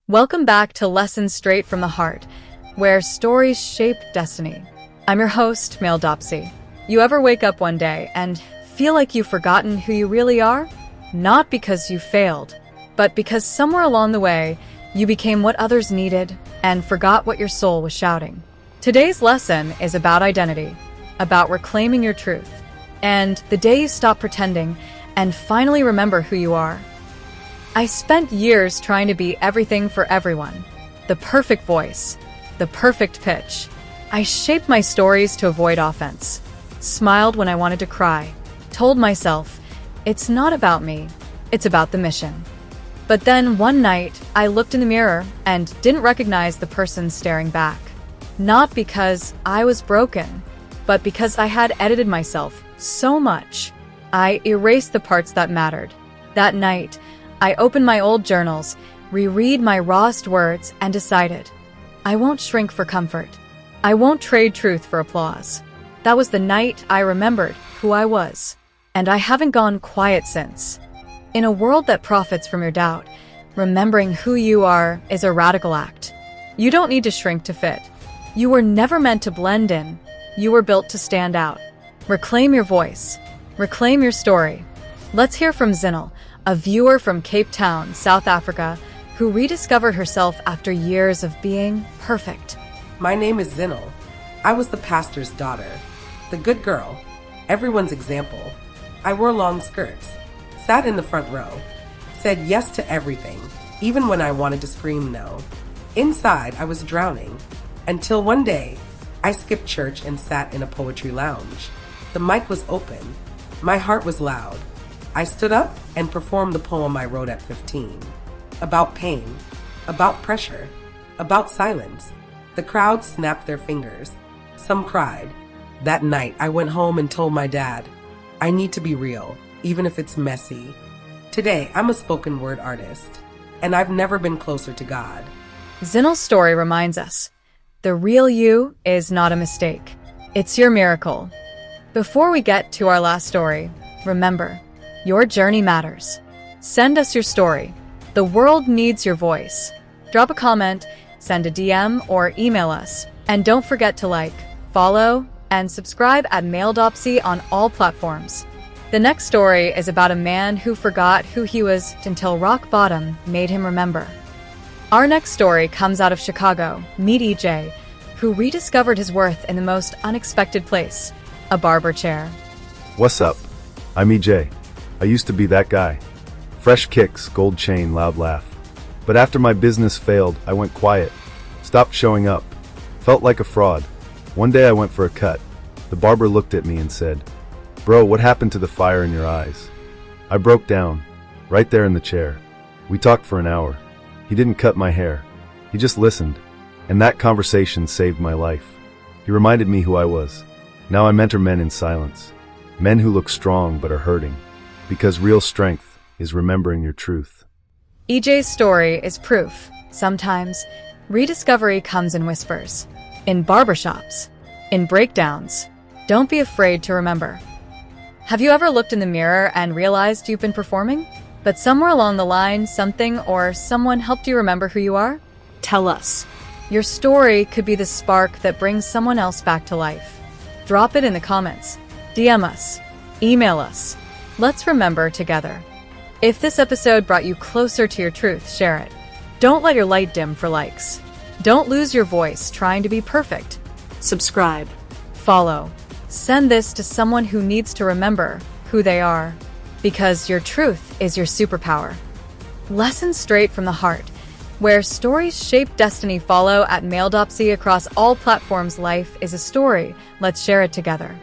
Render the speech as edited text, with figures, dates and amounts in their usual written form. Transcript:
Welcome back to Lessons Straight from the Heart, where stories shape destiny. I'm your host, Male Dopsy. You ever wake up one day and feel like you've forgotten who you really are? Not because you failed, but because somewhere along the way, you became what others needed and forgot what your soul was shouting. Today's lesson is about identity, about reclaiming your truth, and the day you stop pretending and finally remember who you are. I spent years trying to be everything for everyone. The perfect voice, the perfect pitch. I shaped my stories to avoid offense, smiled when I wanted to cry, told myself, it's not about me, it's about the mission. But then one night, I looked in the mirror and didn't recognize the person staring back. Not because I was broken, but because I had edited myself so much. I erased the parts that mattered. That night, I opened my old journals, reread my rawest words, and decided, I won't shrink for comfort. I won't trade truth for applause. That was the night I remembered who I was, and I haven't gone quiet since. In a world that profits from your doubt, remembering who you are is a radical act. You don't need to shrink to fit. You were never meant to blend in. You were built to stand out. Reclaim your voice. Reclaim your story. Let's hear from Zinhle, a viewer from Cape Town, South Africa, who rediscovered herself after years of being perfect. My name is Zinhle. I was the pastor's daughter, the good girl, everyone's example. I wore long skirts, sat in the front row, said yes to everything, even when I wanted to scream no. Inside, I was drowning, until one day, I skipped church and sat in a poetry lounge. The mic was open. My heart was loud. I stood up and performed the poem I wrote at 15. About pain, about pressure, about silence. The crowd snapped their fingers. Some cried. That night, I went home and told my dad, I need to be real, even if it's messy. Today, I'm a spoken word artist, and I've never been closer to God. Zinhle's story reminds us, the real you is not a mistake. It's your miracle. Before we get to our last story, remember, your journey matters. Send us your story. The world needs your voice. Drop a comment, send a DM, or email us. And don't forget to like, follow, and subscribe at Male Dopsy on all platforms. The next story is about a man who forgot who he was until rock bottom made him remember. Our next story comes out of Chicago. Meet EJ, who rediscovered his worth in the most unexpected place, a barber chair. What's up? I'm EJ. I used to be that guy. Fresh kicks, gold chain, loud laugh. But after my business failed, I went quiet. Stopped showing up. Felt like a fraud. One day I went for a cut. The barber looked at me and said, Bro, what happened to the fire in your eyes? I broke down, right there in the chair. We talked for an hour. He didn't cut my hair. He just listened. And that conversation saved my life. He reminded me who I was. Now I mentor men in silence. Men who look strong but are hurting. Because real strength is remembering your truth. EJ's story is proof. Sometimes, rediscovery comes in whispers. In barbershops. In breakdowns. Don't be afraid to remember. Have you ever looked in the mirror and realized you've been performing? But somewhere along the line, something or someone helped you remember who you are? Tell us. Your story could be the spark that brings someone else back to life. Drop it in the comments. DM us. Email us. Let's remember together. If this episode brought you closer to your truth, share it. Don't let your light dim for likes. Don't lose your voice trying to be perfect. Subscribe. Follow. Send this to someone who needs to remember who they are. Because your truth is your superpower. Lessons Straight from the Heart, where stories shape destiny. Follow at Male Dopsy across all platforms. Life is a story. Let's share it together.